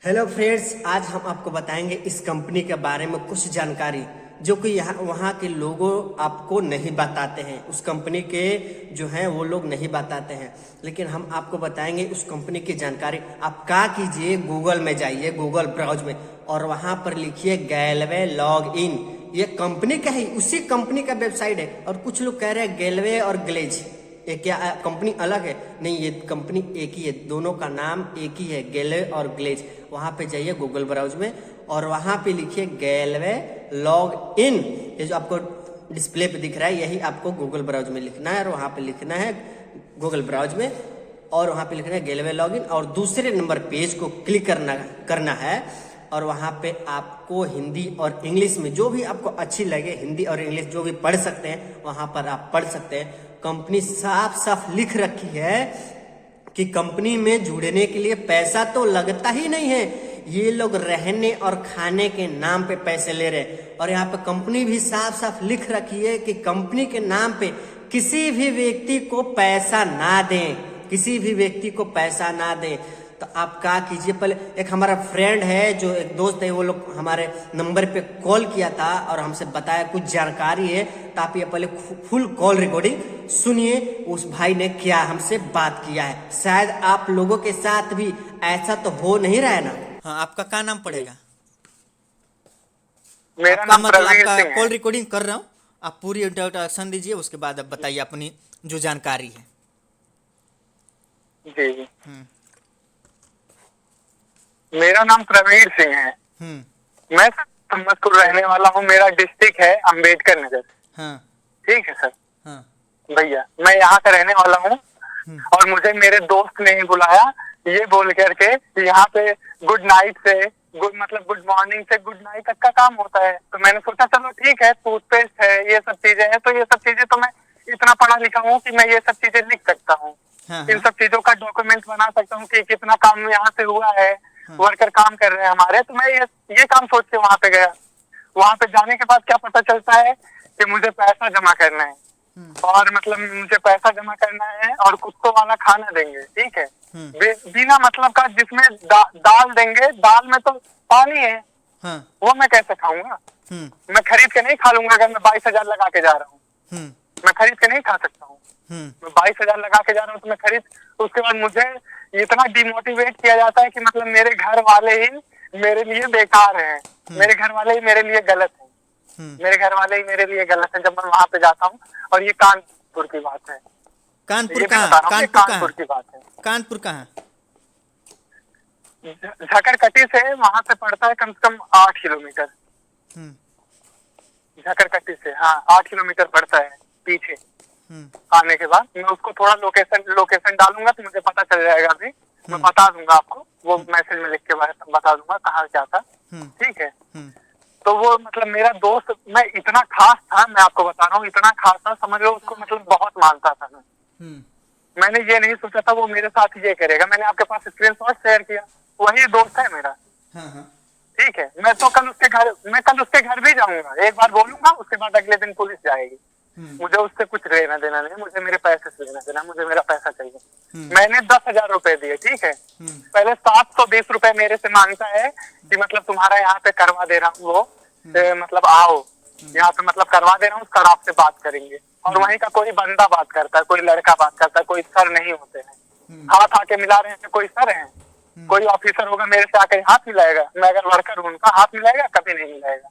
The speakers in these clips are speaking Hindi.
हेलो फ्रेंड्स, आज हम आपको बताएंगे इस कंपनी के बारे में कुछ जानकारी जो कि यहाँ वहाँ के लोगों आपको नहीं बताते हैं। उस कंपनी के जो हैं वो लोग नहीं बताते हैं, लेकिन हम आपको बताएंगे उस कंपनी की जानकारी। आप क्या कीजिए, गूगल में जाइए, गूगल ब्राउज में, और वहाँ पर लिखिए गैलवे लॉग इन। ये कंपनी का ही, उसी कंपनी का वेबसाइट है। और कुछ लोग कह रहे हैं गैलवे और ग्लेज, ये क्या कंपनी अलग है? नहीं, ये कंपनी एक ही है, दोनों का नाम एक ही है, गैलवे और ग्लेज। वहाँ पे जाइए गूगल ब्राउज में और वहाँ पे लिखिए गैलवे लॉग इन। ये जो आपको डिस्प्ले पे दिख रहा है, यही आपको गूगल ब्राउज में लिखना है, और वहाँ पे लिखना है गूगल ब्राउज में, और वहाँ पे लिखना है गैलवे लॉग इन, और दूसरे नंबर पेज को क्लिक करना है। और वहाँ पे आपको हिंदी और इंग्लिश में जो भी आपको अच्छी लगे, हिंदी और इंग्लिश जो भी पढ़ सकते हैं, वहाँ पर आप पढ़ सकते हैं। कंपनी साफ साफ लिख रखी है कि कंपनी में जुड़ने के लिए पैसा तो लगता ही नहीं है, ये लोग रहने और खाने के नाम पे पैसे ले रहे। और यहाँ पे कंपनी भी साफ साफ लिख रखी है कि कंपनी के नाम पे किसी भी व्यक्ति को पैसा ना दें, किसी भी व्यक्ति को पैसा ना दें। तो आप क्या कीजिए, पहले एक हमारा फ्रेंड है, जो एक दोस्त है, वो लोग हमारे नंबर पे कॉल किया था और हमसे बताया कुछ जानकारी है। तो आप ये पहले फुल कॉल रिकॉर्डिंग सुनिए, उस भाई ने क्या हमसे बात किया है। शायद आप लोगों के साथ भी ऐसा तो हो नहीं रहा है ना। हाँ, आपका क्या नाम पड़ेगा? मेरा नाम मतलब प्रवीण आपका सिंह है। कॉल रिकॉर्डिंग कर रहा हूँ, आप पूरी इंट्रोडक्शन दीजिए, उसके बाद आप बताइए अपनी जो जानकारी है। जी जी, मेरा नाम प्रवीण सिंह है। मैं समस्तपुर रहने वाला हूँ। मेरा डिस्ट्रिक्ट है अंबेडकर नगर। हाँ। ठीक है सर। हाँ। भैया, मैं यहाँ का रहने वाला हूँ और मुझे मेरे दोस्त ने ही बुलाया, ये बोल करके कि यहाँ पे गुड नाइट से गुड मॉर्निंग से गुड नाइट तक का काम होता है। तो मैंने सोचा चलो ठीक है, टूथपेस्ट है, ये सब चीजें हैं, तो ये सब चीजें तो मैं इतना पढ़ा लिखा हूँ कि मैं ये सब चीजें लिख सकता हूँ। हाँ। इन सब चीजों का डॉक्यूमेंट बना सकता हूँ कि कितना काम यहाँ से हुआ है, वर्कर काम कर रहे हैं हमारे। तो मैं ये काम सोच के वहां पे गया। वहां पे जाने के बाद क्या पता चलता है कि मुझे पैसा जमा करना है, और मतलब मुझे पैसा जमा करना है और कुत्तों वाला खाना देंगे। ठीक है, बिना मतलब का, जिसमें दाल देंगे, दाल में तो पानी है। हाँ। वो मैं कैसे खाऊंगा? मैं खरीद के नहीं खा लूंगा। अगर मैं 22,000 लगा के जा रहा हूँ, मैं खरीद के नहीं खा सकता हूँ। मैं 22,000 लगा के जा रहा हूँ तो मैं खरीद, उसके बाद मुझे इतना डिमोटिवेट किया जाता है कि मतलब मेरे घर वाले ही मेरे लिए बेकार हैं, मेरे घर वाले ही मेरे लिए गलत हैं, मेरे घर वाले ही मेरे लिए गलत हैं जब मैं वहां पे जाता हूँ। और ये कानपुर की बात है। कानपुर ये कहाँ? कानपुर की बात है। कानपुर कहाँ? झकरकटी से वहां से पड़ता है कम से कम 8 किलोमीटर। झकरकटी से, हाँ, 8 किलोमीटर पड़ता है पीछे। आने के बाद मैं उसको थोड़ा लोकेशन डालूंगा तो मुझे पता चल जाएगा। अभी मैं बता दूंगा आपको, वो मैसेज में लिख के बता दूंगा कहाँ क्या था। ठीक है। तो वो मतलब मेरा दोस्त, मैं इतना खास था, मैं आपको बता रहा हूँ, इतना खास था, समझ लो उसको, मतलब बहुत मानता था मैं। मैंने ये नहीं सोचा था वो मेरे साथ ये करेगा। मैंने आपके पास स्क्रीनशॉट शेयर किया, वही दोस्त है मेरा। ठीक है, मैं कल उसके घर भी जाऊंगा। एक बार बोलूंगा, उसके बाद अगले दिन पुलिस जाएगी। मुझे उससे कुछ लेना देना नहीं, मुझे मेरे पैसे से लेना देना, मुझे मेरा पैसा चाहिए। मैंने 10,000 रुपए दिए। ठीक है, पहले 720 रुपए मेरे से मांगता है कि मतलब तुम्हारा यहाँ पे करवा दे रहा हूँ, वो मतलब आओ यहाँ पे, मतलब करवा दे रहा हूँ, सर आपसे बात करेंगे। और वहीं का कोई बंदा बात करता है, कोई लड़का बात करता है, कोई सर नहीं होते हैं। हाथ आके मिला रहे हैं, कोई सर है, कोई ऑफिसर होगा मेरे से आकर हाथ मिलाएगा? मैं अगर वर्कर हूँ उनका, हाथ मिलाएगा? कभी नहीं मिलाएगा,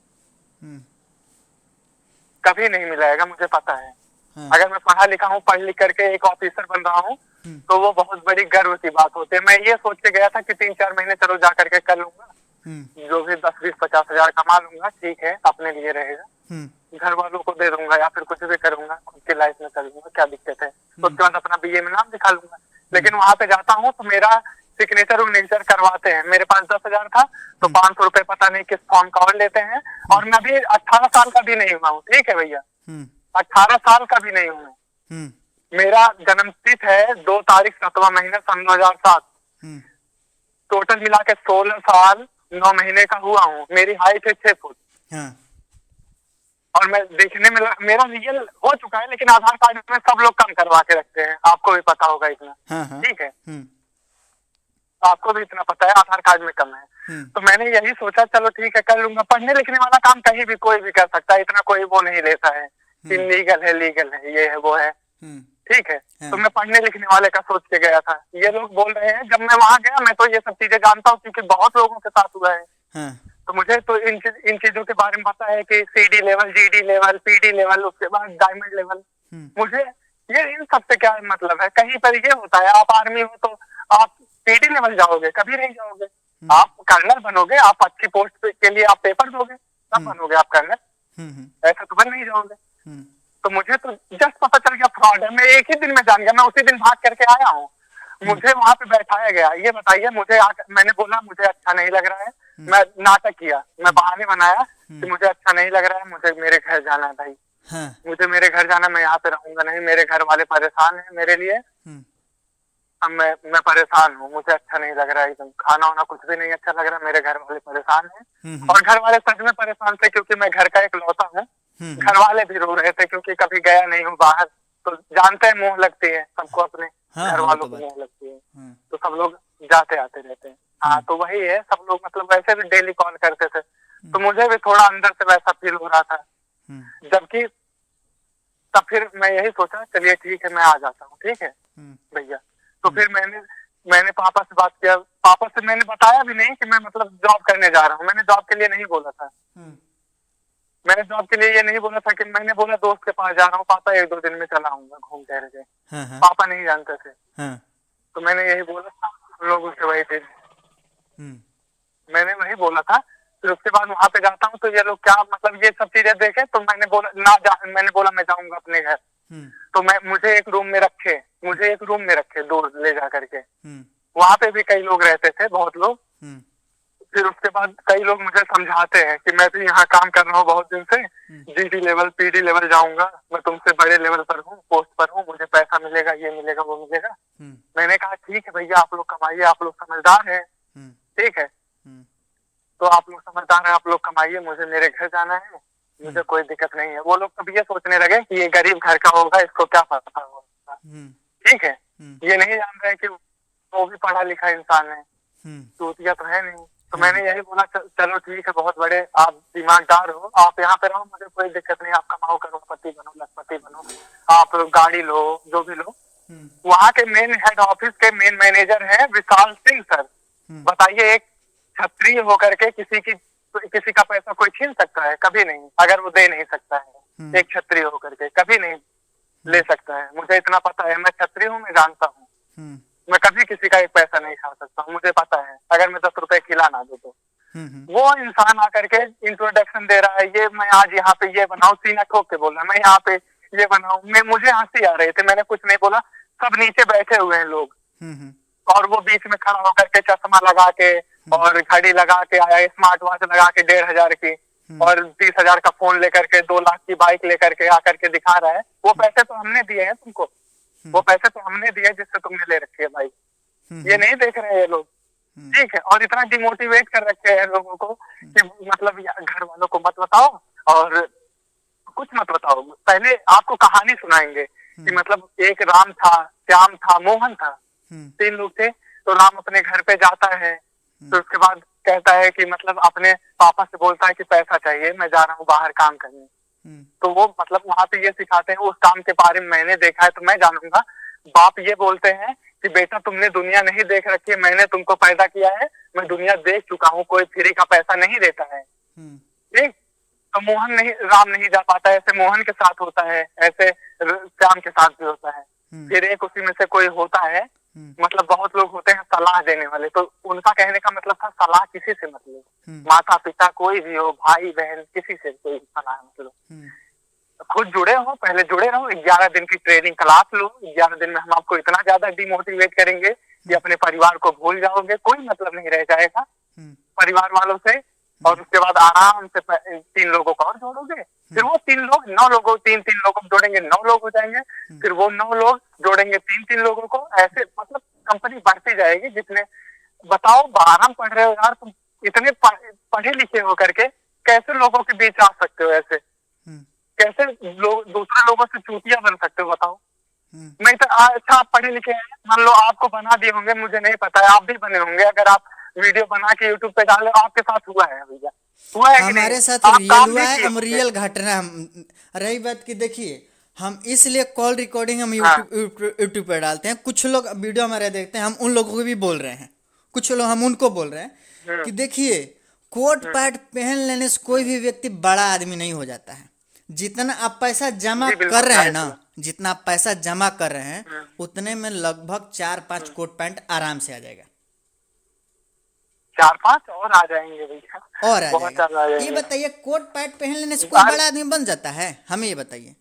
कभी नहीं मिलाएगा, मुझे पता है। अगर मैं पढ़ा लिखा हूँ, पढ़ लिख करके एक ऑफिसर बन रहा हूँ, तो वो बहुत बड़ी गर्व की बात होती है। मैं ये सोच के गया था कि 3-4 महीने चलो जा करके कर लूंगा, जो भी 10-20-50,000 कमा लूंगा, ठीक है, अपने लिए रहेगा, घर वालों को दे दूंगा या फिर कुछ भी करूंगा, खुद की लाइफ में कर लूंगा, क्या दिक्कत है। उसके बाद अपना बीए में नाम लिखा लूंगा। लेकिन वहां पे जाता हूँ तो मेरा सिग्नेचर करवाते हैं। मेरे पास 10,000 था तो 500 रुपए पता नहीं किस फॉर्म का और लेते हैं। और मैं अभी 18 साल का भी नहीं हुआ हूँ। ठीक है भैया, 18 साल का भी नहीं हूँ मैं। मेरा जन्म तिथि है 2 तारीख 7वां महीना सन 2007। टोटल मिला के 16 साल 9 महीने का हुआ हूँ। मेरी हाइट है 6 फुट। और मैं देखने में मेरा रियल हो चुका है, लेकिन आधार कार्ड में सब लोग कम करवा के रखते हैं, आपको भी पता होगा इतना। ठीक है, आपको भी इतना पता है, आधार कार्ड में कम है। तो मैंने यही सोचा चलो ठीक है कर लूंगा। पढ़ने लिखने वाला काम कहीं भी कोई भी कर सकता है, इतना कोई वो नहीं लेता है कि लीगल है ये है वो है, ठीक है। तो मैं पढ़ने लिखने वाले का सोच के गया था। ये लोग बोल रहे हैं, जब मैं वहां गया मैं तो ये सब चीजें जानता हूँ क्योंकि बहुत लोगों के साथ हुआ है। तो मुझे तो इन चीजों के बारे में पता है कि CD level, GD level, PD level, उसके बाद डायमंड लेवल। मुझे ये इन सब से क्या मतलब है। कहीं पर ये होता है आप आर्मी हो तो आप PD लेवल जाओगे, कभी नहीं जाओगे। आप कर्नल बनोगे, आप अच्छी पोस्ट के लिए आप पेपर दोगे तब बनोगे आप कर्नल, ऐसा तो बन नहीं जाओगे। तो मुझे तो जस्ट पता चल गया फ्रॉड है। मैं एक ही दिन में जान गया, मैं उसी दिन भाग करके आया हूँ। मुझे वहां पे बैठाया गया, ये बताइए मुझे मैंने बोला मुझे अच्छा नहीं लग रहा है, मैं नाटक किया, मैं बहाने बनाया कि मुझे अच्छा नहीं लग रहा है, मुझे मेरे घर जाना है भाई। मुझे मेरे घर जाना, मैं यहाँ पे रहूंगा नहीं, मेरे घर वाले परेशान हैं मेरे लिए। अब मैं परेशान हूँ, मुझे अच्छा नहीं लग रहा है, एकदम खाना वाना कुछ भी नहीं अच्छा लग रहा है, मेरे घर वाले परेशान हैं। और घर वाले सच में परेशान थे क्योंकि मैं घर का एक लौता हूँ। घर वाले भी रो रहे थे क्योंकि कभी गया नहीं हूँ बाहर, तो जानते हैं मोह लगती है सबको, अपने घर वालों को मोह लगती है, तो सब लोग जाते आते रहते हैं। हाँ तो वही है, सब लोग मतलब वैसे भी डेली कॉल करते थे, तो मुझे भी थोड़ा अंदर से वैसा फील हो रहा था। जबकि तब फिर मैं यही सोचा चलिए ठीक है मैं आ जाता हूँ, ठीक है भैया। तो फिर मैंने पापा से बात किया, पापा से मैंने बताया भी नहीं कि मैं मतलब जॉब करने जा रहा हूँ। मैंने जॉब के लिए नहीं बोला था, मैंने जॉब के लिए ये नहीं बोला था कि मैंने बोला दोस्त के पास जा रहा हूँ, पापा 1-2 दिन में चला आऊंगा घूम टहल के। पापा नहीं जानते थे, तो मैंने यही बोला था लोगों से, वही थे मैंने वही बोला था। फिर उसके बाद वहां पे जाता हूँ तो ये लोग क्या मतलब ये सब चीजें देखे, तो मैंने बोला मैंने बोला मैं जाऊंगा अपने घर। तो मुझे एक रूम में रखे दूर ले जा करके। वहां पे भी कई लोग रहते थे, बहुत लोग। फिर उसके बाद कई लोग मुझे समझाते हैं कि मैं भी यहाँ काम कर रहा हूँ बहुत दिन से, GD लेवल, PD लेवल जाऊंगा, मैं तुमसे बड़े लेवल पर हूँ, पोस्ट पर हूँ, मुझे पैसा मिलेगा, ये मिलेगा वो मिलेगा। मैंने कहा ठीक है भैया, आप लोग कमाइए, आप लोग समझदार हैं, ठीक है, तो आप लोग समझदार हैं, आप लोग कमाइए, मुझे मेरे घर जाना है, मुझे कोई दिक्कत नहीं है। वो लोग तब ये सोचने लगे कि ये गरीब घर का होगा, इसको क्या पता होगा, ठीक है। ये नहीं जान रहे कि वो भी पढ़ा लिखा इंसान है, चूतिया तो है नहीं। तो मैंने यही बोला चलो ठीक है, बहुत बड़े आप दिमागदार हो, आप यहाँ पे रहो, मुझे कोई दिक्कत नहीं, आप कमाओ, करोड़पति बनो, लखपति बनो, आप गाड़ी लो, जो भी लो। वहाँ के मेन हेड ऑफिस के मेन मैनेजर हैं विशाल सिंह सर। बताइए, एक क्षत्रिय होकर के किसी का पैसा कोई छीन सकता है? कभी नहीं। अगर वो दे नहीं सकता है, एक क्षत्रिय होकर के कभी नहीं ले सकता है। मुझे इतना पता है, मैं क्षत्रिय हूँ, मैं जानता हूँ, मैं कभी किसी का एक पैसा नहीं खा सकता हूँ, मुझे पता है। अगर मैं 10 रुपए खिला ना दो तो वो इंसान आकर के इंट्रोडक्शन दे रहा है, ये मैं आज यहाँ पे ये बनाऊं, सीना ठोक के बोल रहा है, मैं यहाँ पे ये बनाऊं। मुझे हंसी आ रही थी, मैंने कुछ नहीं बोला। सब नीचे बैठे हुए हैं लोग, और वो बीच में खड़ा होकर के चश्मा लगा के और घड़ी लगा के आया, स्मार्ट वॉच लगा के 1,500 की और 30,000 का फोन लेकर के, 2 लाख की बाइक लेकर के आकर के दिखा रहा है। वो पैसे तो हमने दिए हैं तुमको, वो पैसे तो हमने दिए जिससे तुमने ले रखे है भाई। ये नहीं देख रहे हैं ये लोग, ठीक है। और इतना डिमोटिवेट कर रखे हैं लोगों को कि मतलब घर वालों को मत बताओ और कुछ मत बताओ। पहले आपको कहानी सुनाएंगे कि मतलब एक राम था, श्याम था, मोहन था, 3 लोग थे। तो राम अपने घर पे जाता है, तो उसके बाद कहता है कि मतलब अपने पापा से बोलता है कि पैसा चाहिए, मैं जा रहा हूँ बाहर काम करने। तो वो मतलब वहां पे ये सिखाते हैं, उस काम के बारे में मैंने देखा है तो मैं जानूंगा। बाप ये बोलते हैं कि बेटा तुमने दुनिया नहीं देख रखी है, मैंने तुमको पैदा किया है, मैं दुनिया देख चुका हूँ, कोई फ्री का पैसा नहीं देता है, ठीक। तो राम नहीं जा पाता है, ऐसे मोहन के साथ होता है, ऐसे श्याम के साथ भी होता है। फिर एक उसी में से कोई होता है, मतलब बहुत लोग होते हैं सलाह देने वाले, तो उनका कहने का मतलब था सलाह किसी से मत लो, माता पिता कोई भी हो, भाई बहन, किसी से कोई सलाह मत लो, खुद जुड़े हो, पहले जुड़े रहो, 11 दिन की ट्रेनिंग क्लास लो। 11 दिन में हम आपको इतना ज्यादा डिमोटिवेट करेंगे कि अपने परिवार को भूल जाओगे, कोई मतलब नहीं रह जाएगा परिवार वालों से। और उसके बाद आराम से 3 लोगों को और जोड़ोगे, फिर वो 3 लोग 9 लोगों, 3-3 लोगों को जोड़ेंगे, 9 लोग हो जाएंगे, फिर वो 9 लोग जोड़ेंगे 3-3 लोगों को, ऐसे मतलब कंपनी बढ़ती जाएगी। जितने बताओ 12 में पढ़ रहे हो यार तुम, इतने पढ़े लिखे हो करके कैसे लोगों के बीच आ सकते हो? ऐसे कैसे दूसरे लोगों से चूतिया बन सकते हो बताओ? मैं तो अच्छा आप पढ़े लिखे हैं, मान लो आपको बना दिए होंगे, मुझे नहीं पता है, आप भी बने होंगे। अगर आप वीडियो बना के यूट्यूब पे डाल रहे हो, आपके साथ हुआ है भैया? हुआ है कि नहीं? हमारे साथ आप रियल काम हुआ भी है, किए हम होंगे। रियल घटना रही बात की। देखिए, हम इसलिए कॉल रिकॉर्डिंग हम हाँ यूट्यूब पे डालते हैं। कुछ लोग वीडियो हमारे देखते हैं, हम उन लोगों को भी बोल रहे हैं, कुछ लोग हम उनको बोल रहे हैं हम्म कि देखिए, कोट हम्म पैंट पहन लेने से कोई भी व्यक्ति बड़ा आदमी नहीं हो जाता है। जितना आप पैसा जमा जी कर बिल्कुल रहे हैं जाहिर ना, सी बात। जितना आप पैसा जमा कर रहे हैं, हम्म उतने में लगभग 4-5 हम्म। कोट पैंट आराम से आ जाएगा। 4-5 और आ जाएंगे भैया, और आ बहुत जाएगा। ज्यादा आ ये जाएंगे। बताइए, कोट पैंट पहन लेने से कोई बाल बड़ा आदमी बन जाता है? हमें ये बताइए।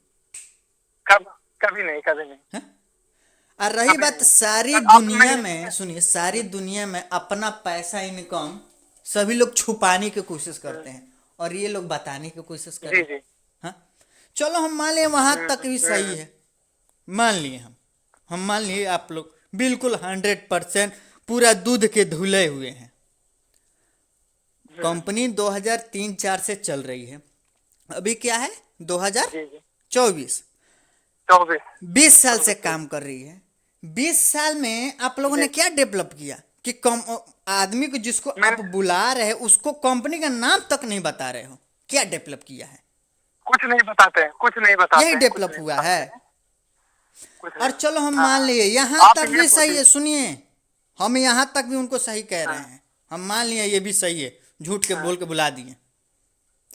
कब? कभी नहीं, कभी नहीं, हैं? और रही कभी बात नहीं। सारी अब दुनिया में, सुनिए, सारी दुनिया में अपना पैसा इनकम सभी लोग छुपाने की कोशिश करते हैं, और ये लोग बताने की कोशिश कर जी रहे हैं। जी। हाँ, चलो हम मान लिए वहां तक भी सही है। मान लिए हम मान लिए आप लोग बिल्कुल 100% पूरा दूध के धुले हुए हैं। कंपनी 2003-4 से चल रही है, अभी क्या है, जी जी। 2024, 24। 20 साल से काम कर रही है। 20 साल में आप लोगों ने जी। क्या डेवलप किया कि कम आदमी को जिसको मैं आप बुला रहे हैं उसको कंपनी का नाम तक नहीं बता रहे हो? क्या डेवलप किया है? कुछ नहीं बताते हैं, कुछ नहीं बताते यही हैं, कुछ डेवलप नहीं हुआ है। बताते हैं, कुछ और नहीं। चलो हम हाँ मान हाँ। लिए, यहां आप तक ये भी सही सोचिए। है। सुनिए, हम यहां तक भी उनको सही कह रहे हाँ हैं। हम मान लिए ये भी सही है, झूठ के हाँ बोल के बुला दिए,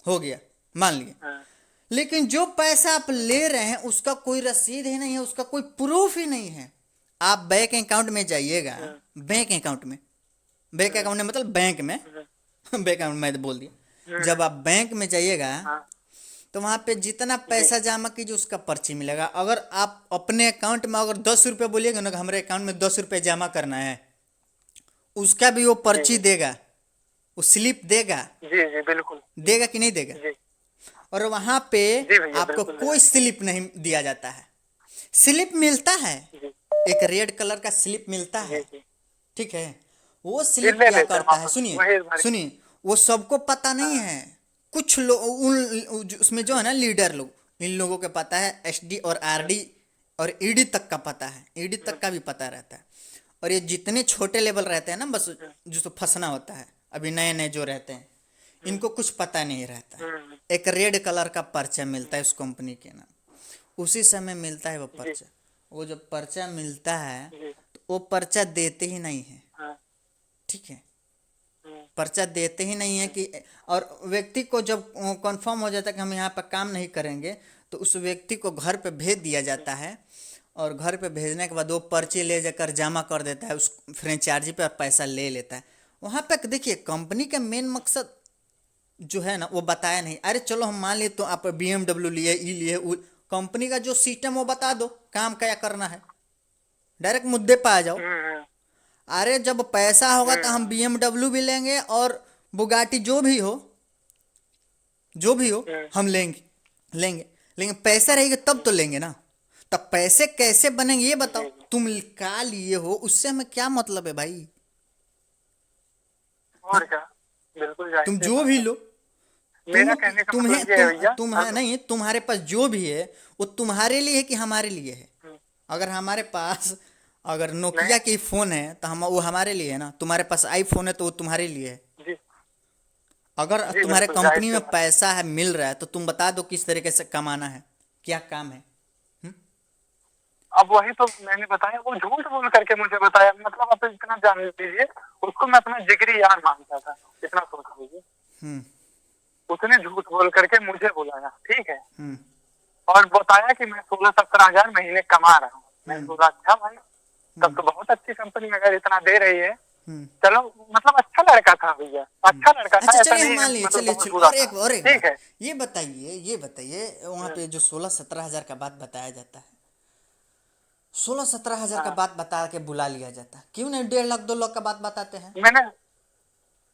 हो गया, मान लिए। हाँ। लेकिन जो पैसा आप ले रहे हैं उसका कोई रसीद ही नहीं है, उसका कोई प्रूफ ही नहीं है। आप बैंक अकाउंट में जाइएगा, बैंक अकाउंट में, बैंक अकाउंट में मतलब बैंक में बैंक अकाउंट में बोल दिया। जब आप बैंक में जाइएगा हाँ तो वहाँ पे जितना जी पैसा जमा कीजिए उसका पर्ची मिलेगा। अगर आप अपने अकाउंट में अगर 10 रुपये बोलिएगा ना कि हमारे अकाउंट में 10 रुपये जमा करना है, उसका भी वो जी पर्ची जी देगा, वो स्लिप देगा। जी जी बिल्कुल। देगा कि नहीं देगा? जी और वहाँ पे जी भैया आपको बिल्कुल कोई देगा। स्लिप नहीं दिया जाता है। स्लिप मिलता है, जी एक रेड कलर का स्लिप मिलता जी है, जी। ठीक है। वो जी स्लिप ले क्या लेते हैं करता है, वापस सुनिए वही भर। सुनिए, वो सबको पता नहीं हाँ है। कुछ लोग उसमें जो है ना लीडर लोग, इन लोगों के पता है। एसडी और आरडी और ईडी तक का पता है, ईडी तक का भी पता रहता है। और ये जितने छोटे लेवल रहते हैं ना, बस जिसको फंसना होता है, अभी नए नए जो रहते हैं, इनको कुछ पता नहीं रहता है। एक रेड कलर का पर्चा मिलता है उस कंपनी के नाम, उसी समय मिलता है वो जी पर्चा। वो जब पर्चा मिलता है जी। तो वो पर्चा देते ही नहीं है, हाँ ठीक है। पर्चा देते ही नहीं है कि, और व्यक्ति को जब कंफर्म हो जाता है कि हम यहाँ पर काम नहीं करेंगे, तो उस व्यक्ति को घर पे भेज दिया जाता है। और घर पे भेजने के बाद वो पर्ची ले जाकर जमा कर देता है उस फ्रेंचाइजी पे, और पैसा ले लेता है। वहाँ पे देखिए, कंपनी का मेन मकसद जो है ना वो बताया नहीं। अरे चलो हम मान लिए तो आप BMW लिए, ई लिए, कंपनी का जो सिस्टम वो बता दो, काम क्या करना है, डायरेक्ट मुद्दे पे आ जाओ। अरे जब पैसा होगा तो हम BMW भी लेंगे, और बुगाटी जो भी हो हम लेंगे लेंगे। लेकिन पैसा रहेगा तब तो लेंगे ना। तब पैसे कैसे बनेंगे ये बताओ। तुम का लिए हो उससे हमें क्या मतलब है भाई? और क्या, बिल्कुल जाहिर तुम सी जो बात भी है। लो, मेरा तुम कहने का तुम्हें मतलब ये है भैया, तुम्हारे हेलो। नहीं, तुम्हारे पास जो भी है वो तुम्हारे लिए है कि हमारे लिए है? अगर हमारे पास अगर नोकिया नहीं की फोन है तो हम वो हमारे लिए है ना। तुम्हारे पास आईफोन है तो वो तुम्हारे लिए है। जी अगर जी तुम्हारे बिल्कुल जाहिर कंपनी सी में बात। पैसा है, मिल रहा है, तो तुम बता दो किस तरीके से कमाना है, क्या काम है। अब वही तो मैंने बताया, वो झूठ बोल करके मुझे बताया, मतलब आप इतना जान लीजिए, उसको मैं अपना जिगरी यार मानता था, इतना सोच लीजिए। हम्म उसने झूठ बोल करके मुझे बुलाया, ठीक है, हम्म और बताया कि मैं 16-17 हजार महीने कमा रहा हूँ। मैंने हम्म बोला अच्छा भाई, तब तो बहुत अच्छी कंपनी अगर इतना दे रही है। हम्म चलो, मतलब अच्छा लड़का था भैया, अच्छा लड़का था, अच्छा ऐसा चलिए, हम नहीं है मान लिए, मतलब चलिए बहुत चलिए, बुरा था। और एक ठीक बात, है। ये बताइए वहाँ पे जो 16-17 हजार का बात बताया जाता है, 16-17 हजार का हाँ बात बता के बुला लिया जाता है, क्यों नहीं 1.5 लाख 2 लाख का बात बताते हैं? मैंने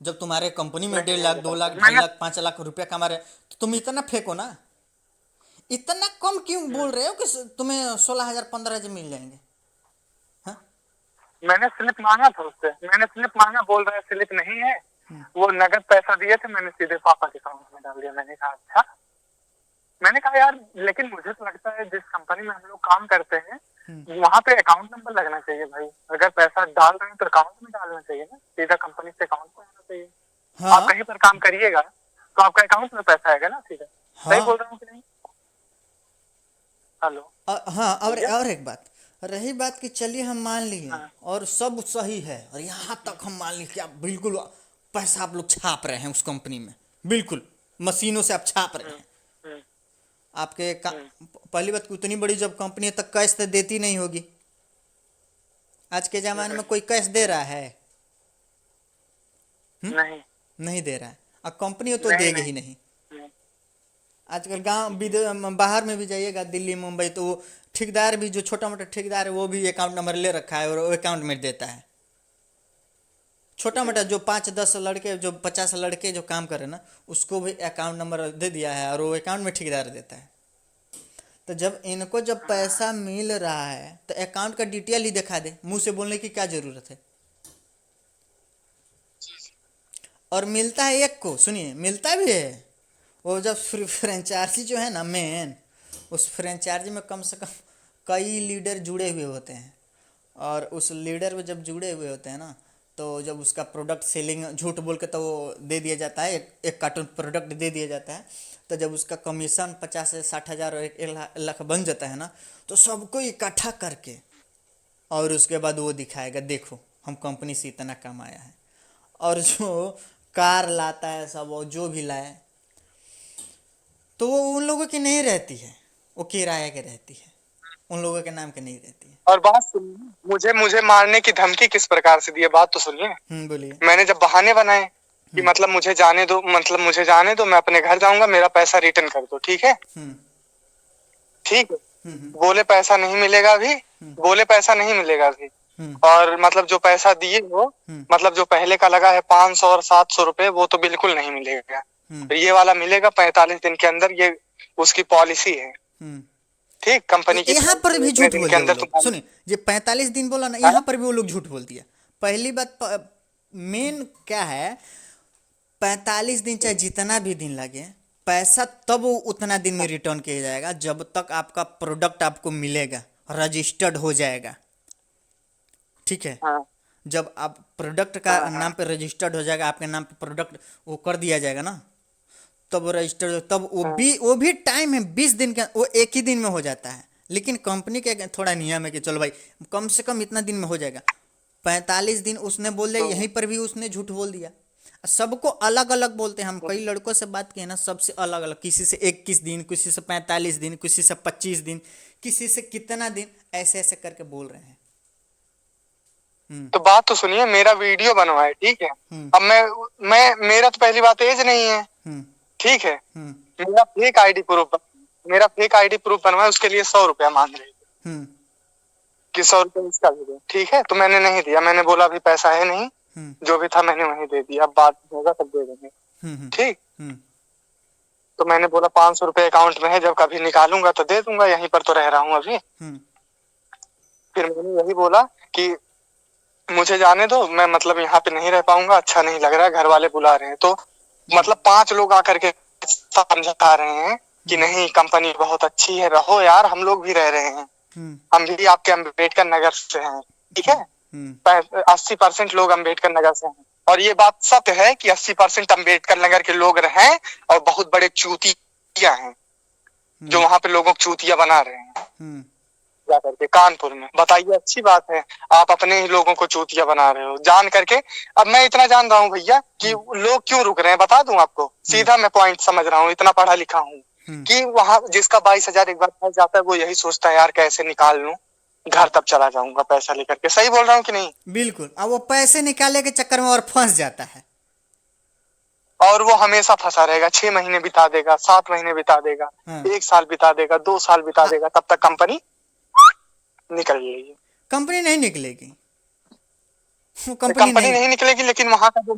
जब तुम्हारे कंपनी में नहीं 1.5 लाख नहीं 2 लाख बताते ढाई मैंने। लाख 5 लाख रुपया कमा रहे, तो तुम इतना फेंको ना। इतना कम क्यों बोल रहे हो कि तुम्हें 16 हजार 15 हजार मिल जाएंगे? हाँ? मैंने स्लिप मांगा था उससे, मैंने स्लिप मांगा, बोल रहा है स्लिप नहीं है। वो नगद पैसा दिए थे, मैंने सीधे पापा के अकाउंट में डाल दिया। मैंने कहा अच्छा, मैंने कहा यार, लेकिन मुझे तो लगता है जिस कंपनी में हम लोग काम करते हैं वहाँ पे अकाउंट नंबर लगना चाहिए भाई। अगर पैसा डाल रहे हैं तो अकाउंट में डालना चाहिए ना, सीधा कंपनी से अकाउंट में आना चाहिए। आप हाँ कहीं पर काम करिएगा तो आपका अकाउंट में पैसा आएगा ना सीधा। सही हाँ बोल रहा हूँ कि नहीं? हेलो। हाँ। भैया। और एक बात, रही बात कि चलिए हम मान लिए हाँ। और सब सही है, और यहाँ तक हम मान लिए कि आप बिल्कुल पैसा आप लोग छाप रहे हैं उस कंपनी में, बिल्कुल मशीनों से आप छाप रहे हैं। हम्म, आपके हम्म। पहली बात कि उतनी बड़ी जब कंपनी है तक कैश तो देती नहीं होगी। आज के ज़माने में कोई कैश दे रहा है? नहीं नहीं दे रहा है। और कंपनी हो तो नहीं देगी नहीं ही नहीं। नहीं। आजकल गांव बाहर में भी जाइएगा, दिल्ली मुंबई, तो वो ठेकेदार भी, जो छोटा मोटा ठेकेदार है वो भी अकाउंट नंबर ले रखा है और वो अकाउंट में देता है। छोटा मोटा जो 5-10 लड़के, जो 50 लड़के जो काम करे ना, उसको भी अकाउंट नंबर दे दिया है और वो अकाउंट में ठेकेदार देता है। तो जब इनको जब पैसा मिल रहा है तो अकाउंट का डिटेल ही दिखा दे, मुंह से बोलने की क्या ज़रूरत है। और मिलता है एक को, सुनिए मिलता भी है। वो जब फ्रेंचाइजी जो है ना मेन, उस फ्रेंचाइजी में कम से कम कई लीडर जुड़े हुए होते हैं, और उस लीडर में जब जुड़े हुए होते हैं ना, तो जब उसका प्रोडक्ट सेलिंग झूठ बोल के तो वो दे दिया जाता है, एक कार्टून प्रोडक्ट दे दिया जाता है, तो जब उसका कमीशन 50 से 60 हज़ार और 1 लाख बन जाता है ना, तो सबको इकट्ठा करके और उसके बाद वो दिखाएगा, देखो हम कंपनी से इतना कमाया है। और जो कार लाता है सब, वो जो भी लाए, तो वो उन लोगों की नहीं रहती है, वो किराए की रहती है, उन लोगों के नाम की नहीं रहती है। और बात सुनिए, मुझे मुझे मारने की धमकी किस प्रकार से दी है, बात तो सुनिए। बोलिए। मैंने जब बहाने बनाए कि मतलब मुझे जाने दो, मैं अपने घर जाऊंगा, मेरा पैसा रिटर्न कर दो, ठीक है। हम्म ठीक है। बोले पैसा नहीं मिलेगा अभी, बोले पैसा नहीं मिलेगा अभी। हम्म और मतलब जो पैसा दिए वो, हम्म मतलब जो पहले का लगा है 500 और 700 रुपए, वो तो बिल्कुल नहीं मिलेगा। हम्म तो ये वाला मिलेगा 45 दिन के अंदर, ये उसकी पॉलिसी है। हम्म ठीक, कंपनी की यहाँ पर policy है, भी इतने झूठ दिन बोल के दिया वो अंदर लोग, तुम्हारी। सुनिए, ये 45 दिन बोला ना, हाँ? यहाँ पर भी वो लोग झूठ बोल दिया। पहली बात, मेन क्या है, 45 दिन चाहे जितना भी दिन लगे, पैसा तब वो उतना दिन में रिटर्न किया जाएगा जब तक आपका प्रोडक्ट आपको मिलेगा, रजिस्टर्ड हो जाएगा, ठीक है। हाँ जब आप प्रोडक्ट का हाँ हाँ नाम पे रजिस्टर्ड हो जाएगा, आपके नाम पे प्रोडक्ट वो कर दिया जाएगा ना, तब रजिस्टर, तब हाँ वो भी टाइम है 20 दिन का, वो एक ही दिन में हो जाता है। लेकिन कंपनी के थोड़ा नियम है कि चलो भाई कम से कम इतना दिन में हो जाएगा। 45 दिन उसने बोल दिया, यहीं पर भी उसने झूठ बोल दिया। सबको अलग अलग बोलते हैं, हम कई लड़कों से बात किए ना, सबसे अलग अलग, किसी से 21 दिन, किसी से 45 दिन, किसी से 25 दिन, किसी से कितना दिन, ऐसे ऐसे करके बोल रहे हैं। तो बात तो सुनिए, मेरा वीडियो बनवाए, ठीक है। अब मैं मेरा तो पहली बात एज नहीं है, ठीक है। मेरा फेक आईडी प्रूफ बनवाए, उसके लिए 100 रुपया मांग रहे थे कि 100 रुपया इसका भी दो, ठीक है। तो मैंने नहीं दिया, मैंने बोला अभी पैसा है नहीं, जो भी था मैंने वहीं दे दिया, अब बात होगा तब दे देंगे, ठीक। तो मैंने बोला 500 रुपये अकाउंट में है, जब कभी निकालूंगा तो दे दूंगा, यहीं पर तो रह रहा हूँ अभी। फिर मैंने यही बोला कि मुझे जाने दो, मैं मतलब यहाँ पे नहीं रह पाऊंगा, अच्छा नहीं लग रहा है, घर वाले बुला रहे हैं। तो मतलब 5 लोग आकर के समझा रहे हैं कि नहीं, कंपनी बहुत अच्छी है, रहो यार, हम लोग भी रह रहे हैं, हम भी आपके अम्बेडकर नगर से हैं, ठीक है। 80% लोग अम्बेडकर नगर से हैं, और ये बात सत्य है कि 80% अम्बेडकर नगर के लोग हैं, और बहुत बड़े चूतिया हैं जो वहां पे लोगों को चूतिया बना रहे हैं जाकर के कानपुर में। बताइए, अच्छी बात है, आप अपने ही लोगों को चूतिया बना रहे हो जान करके। अब मैं इतना जान रहा हूँ भैया कि लोग क्यों रुक रहे हैं, बता दूं आपको, सीधा मैं पॉइंट समझ रहा हूँ, इतना पढ़ा लिखा हूँ कि वहां जिसका 22,000 एक बार फंस जाता है, वो यही सोचता है यार कैसे निकाल लूं, घर तब चला जाऊंगा पैसा लेकर के। सही बोल रहा हूँ कि नहीं? बिल्कुल। अब वो पैसे निकाले के चक्कर में और फंस जाता है, और वो हमेशा फंसा रहेगा, 6 महीने बिता देगा, 7 महीने बिता देगा, 1 साल बिता देगा, 2 साल बिता देगा, तब तक कंपनी निकल जाएगी। कंपनी नहीं निकलेगी, कंपनी नहीं निकलेगी, लेकिन वहां का जो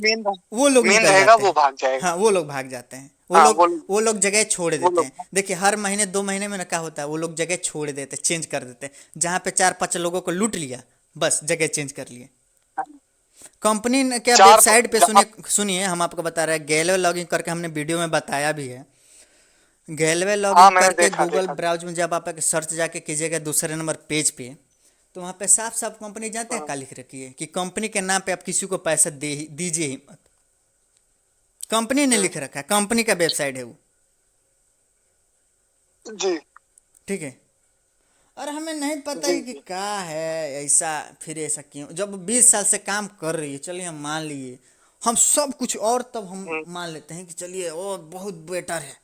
वो लोग मेन निकल रहेगा जाते वो हैं। भाग जाएगा। हाँ, वो लोग भाग जाते हैं, हाँ, वो लोग जगह छोड़ देते हैं। देखिए हर महीने 2 महीने में ना क्या होता है, वो लोग जगह छोड़ देते हैं, चेंज कर देते हैं। जहाँ पे 4-5 लोगों को लूट लिया, बस जगह चेंज कर लिए। कंपनी ने क्या वेबसाइट पे, सुनिए, हम आपको बता रहे हैं, गैलो लॉगिन करके हमने वीडियो में बताया भी है गैलवे लॉग हाँ इन मैंने करके देखा गूगल देखा। ब्राउज में जब आप सर्च जाके कीजिएगा दूसरे नंबर पेज पे, तो वहाँ पे साफ साफ कंपनी जानते हैं क्या लिख रखी है कि कंपनी के नाम पे आप किसी को पैसा दीजिए ही मत। कंपनी ने लिख रखा है, कंपनी का वेबसाइट है वो, जी ठीक है। और हमें नहीं पता जी है कि जी। क्या है ऐसा, फिर ऐसा क्यों, जब 20 साल से काम कर रही है, चलिए हम मान लिए, हम सब कुछ और तब हम मान लेते हैं कि चलिए ओ बहुत बेटर है,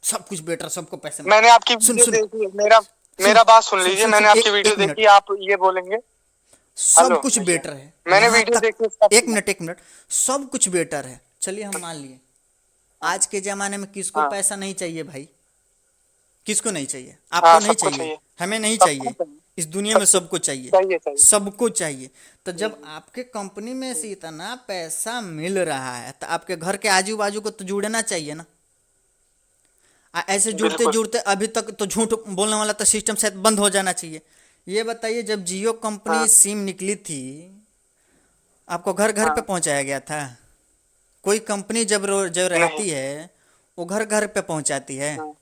सब कुछ बेटर, सबको पैसे मैंने आपकी सुन वीडियो सुन देखी है, मेरा सुन मेरा बात सुन सुन लीजिए, सुन सुन मैंने आपकी एक वीडियो एक मिनट, देखी, आप ये बोलेंगे। सब हेलो कुछ भैया, बेटर है मैंने यहाँ वीडियो तक, देखी सब एक सुना। मिनट एक मिनट, सब कुछ बेटर है, चलिए हम मान लिए। आज के ज़माने में किसको हाँ पैसा नहीं चाहिए भाई? किसको नहीं चाहिए? हाँ, आपको नहीं सबको चाहिए, चाहिए, हमें नहीं सबको चाहिए, चाहिए, इस दुनिया में सबको सबको चाहिए, चाहिए चाहिए। सबको चाहिए। तो जब हम्म, आपके कंपनी में से इतना पैसा मिल रहा है तो आपके घर के आजू बाजू को तो जुड़ना चाहिए ना। ऐसे जुड़ते बिल्कुल। जुड़ते अभी तक तो झूठ बोलने वाला तो सिस्टम शायद बंद हो जाना चाहिए। ये बताइए, जब जियो कंपनी हाँ सिम निकली थी, आपको घर घर पे हाँ। पहुंचाया गया था? कोई कंपनी जब नहीं रहती है वो घर घर पे पहुंचाती है। हाँ,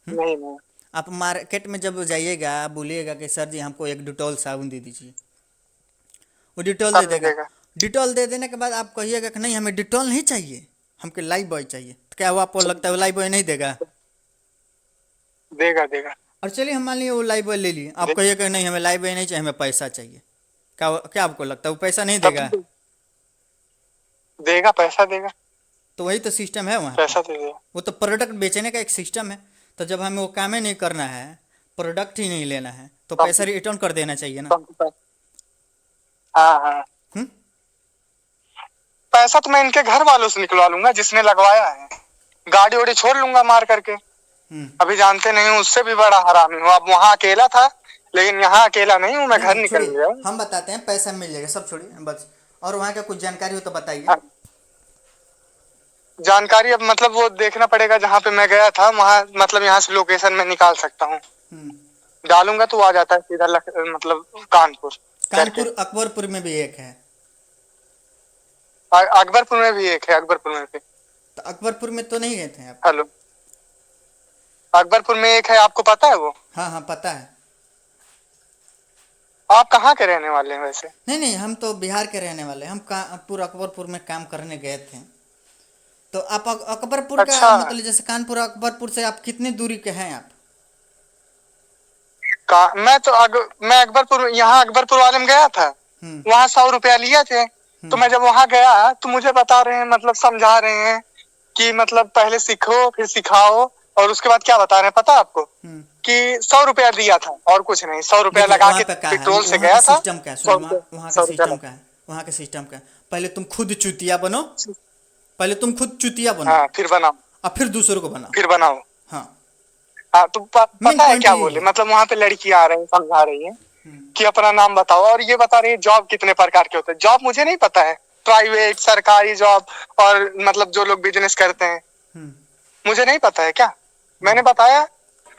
नहीं नहीं। आप मार्केट में जब जाइएगा, बोलिएगा कि सर जी हमको एक डिटॉल साबुन दे दीजिए, वो डिटॉल दे सब देगा। मिलेगा। डिटॉल दे देने के बाद आप कहिएगा कि नहीं हमें डिटॉल नहीं चाहिए, हमको लाइफ बॉय चाहिए, तो क्या वो आपको लगता है वो लाइफ बॉय नहीं देगा? देगा देगा। और चलिए हम मान लिए वो लाइफ बॉय ले लिए, आप दे, कहिएगा नहीं हमें लाइफ बॉय नहीं चाहिए, हमें पैसा चाहिए, क्या क्या आपको लगता है वो पैसा नहीं तब देगा? देगा, पैसा देगा, तो वही तो सिस्टम है वहाँ पे, पैसा दे देगा। वो तो प्रोडक्ट बेचने का एक सिस्टम है। तो जब हमें वो काम ही नहीं करना है, प्रोडक्ट ही नहीं लेना है, तो तब पैसा रिटर्न कर देना चाहिए ना। तब हाँ हाँ। हम्म? पैसा तो मैं इनके घर वालों से निकलवा लूंगा जिसने लगवाया है, गाड़ी वाड़ी छोड़ लूंगा मार करके। अभी जानते नहीं हूँ, उससे भी बड़ा हरामी हूँ। अब वहाँ अकेला था, लेकिन यहाँ अकेला नहीं हूँ, मैं नहीं घर नहीं निकल छोड़िए, गया हूँ। हम बताते हैं, पैसा मिल जाएगा, सब छोड़िए बस। और वहाँ का कुछ जानकारी हो तो बताइए। हाँ, जानकारी अब मतलब वो देखना पड़ेगा, जहाँ पे मैं गया था वहाँ, मतलब यहाँ से लोकेशन में निकाल सकता हूँ, हम्म। डालूंगा तो आ जाता है सीधा मतलब कानपुर करके। कानपुर अकबरपुर में भी एक है, अकबरपुर में भी एक है, अकबरपुर में भी। तो अकबरपुर में तो नहीं गए थे आप? हेलो, अकबरपुर में एक है, आपको पता है वो? हाँ हाँ पता है। आप कहाँ के रहने वाले हैं वैसे? नहीं नहीं, हम तो बिहार के रहने वाले हैं, हम कानपुर अकबरपुर में काम करने गए थे। तो आप अकबरपुर का अच्छा। मतलब जैसे कानपुर अकबरपुर से आप कितनी दूरी के हैं आप? मैं तो मैं अकबरपुर, यहाँ अकबरपुर वाले में गया था, हम्म वहाँ 100 रुपया लिए थे। तो मैं जब वहाँ गया तो मुझे बता रहे हैं, मतलब समझा रहे हैं कि मतलब पहले सीखो फिर सिखाओ, और उसके बाद क्या बता रहे हैं पता है आपको? हम्म। कि 100 रुपया दिया था और कुछ नहीं, 100 रुपया देखिए लगा वहाँ के पे क्या है, पेट्रोल से वहाँ गया का था। सिस्टम क्या है, 100 सुनिए रुपया, वहाँ का 100 रुपया सिस्टम क्या है, वहाँ का सिस्टम क्या है, पहले तुम खुद चुतिया बनो, पहले तुम खुद चुतिया बनो, हाँ फिर बनाओ, और फिर दूसरों को बनाओ। फिर बनाओ। हाँ, हाँ तो मेन पता है पॉइंट क्या यही बोले, है। मतलब वहाँ पे लड़की आ रही है, समझा रही है कि अपना नाम बताओ, और ये बता रही है जॉब कितने प्रकार के होते हैं। जॉब मुझे नहीं पता है, प्राइवेट सरकारी जॉब, और मतलब जो लोग बिजनेस करते हैं, हम्म मुझे नहीं पता है क्या। मैंने बताया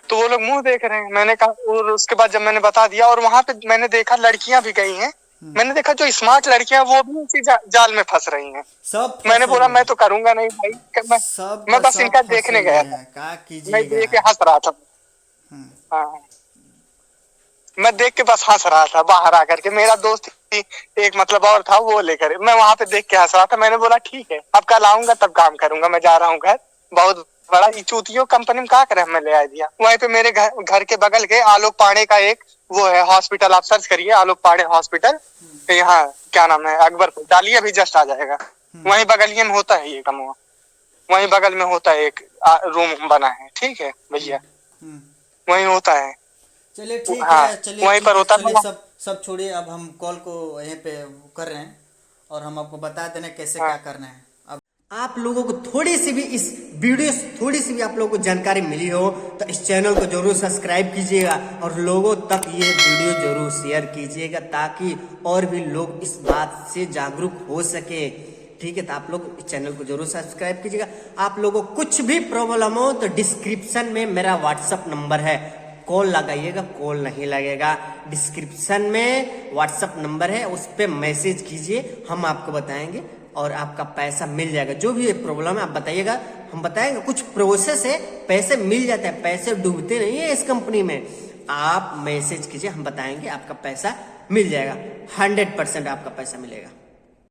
तो वो लोग मुंह देख रहे हैं। मैंने कहा, और उसके बाद जब मैंने बता दिया, और वहां पे मैंने देखा लड़कियां भी गई हैं, मैंने देखा जो स्मार्ट लड़कियां वो भी उसी जाल में फंस रही हैं। सब मैंने फंसे बोला हुए मैं हैं, तो करूंगा नहीं भाई, सब मैं बस सब इनका फंसे देखने हुए गया था, हैं, क्या मैं कीजिएगा। देख के हंस रहा था। हम्म हाँ, मैं देख के बस हंस रहा था। बाहर आकर के मेरा दोस्त ही एक मतलब और था, वो लेकर मैं वहां पे देख के हंस रहा था। मैंने बोला ठीक है, अब कल आऊंगा तब काम करूंगा, मैं जा रहा हूँ घर। बहुत बड़ा चूतियों कंपनी में क्या करे, मैं ले आ दिया। वहीं पे मेरे घर के बगल के आलोक पांडे का एक वो है हॉस्पिटल, आप सर्च करिए आलोक पांडे हॉस्पिटल, यहाँ क्या नाम है, अकबरपुर डालिए, अभी जस्ट आ जाएगा। वहीं बगलिए में होता है ये काम, वहीं बगल में होता है, एक रूम बना है, ठीक है भैया, हम्म। वहीं होता है। चलिए ठीक हाँ, है, चलिए वहीं ठीक पर है, होता चलिए था। सब सब छोड़िए, अब हम कॉल को यहीं पे कर रहे हैं, और हम आपको बता देना कैसे हाँ। क्या करना है। अब आप लोगों को थोड़ी सी भी इस वीडियो से थोड़ी सी भी आप लोगों को जानकारी मिली हो तो इस चैनल को जरूर सब्सक्राइब कीजिएगा, और लोगों तक ये वीडियो जरूर शेयर कीजिएगा, ताकि और भी लोग इस बात से जागरूक हो सके। ठीक है, तो आप लोग इस चैनल को जरूर सब्सक्राइब कीजिएगा। आप लोगों को कुछ भी प्रॉब्लम हो तो डिस्क्रिप्शन में मेरा व्हाट्सअप नंबर है, कॉल लगाइएगा, कॉल नहीं लगेगा। डिस्क्रिप्शन में व्हाट्सएप नंबर है, उस पर मैसेज कीजिए, हम आपको बताएंगे और आपका पैसा मिल जाएगा। जो भी प्रॉब्लम है आप बताइएगा, हम बताएंगे। कुछ प्रोसेस है, पैसे मिल जाते हैं, पैसे डूबते नहीं है इस कंपनी में। आप मैसेज कीजिए, हम बताएंगे, आपका पैसा मिल जाएगा, 100% आपका पैसा मिलेगा।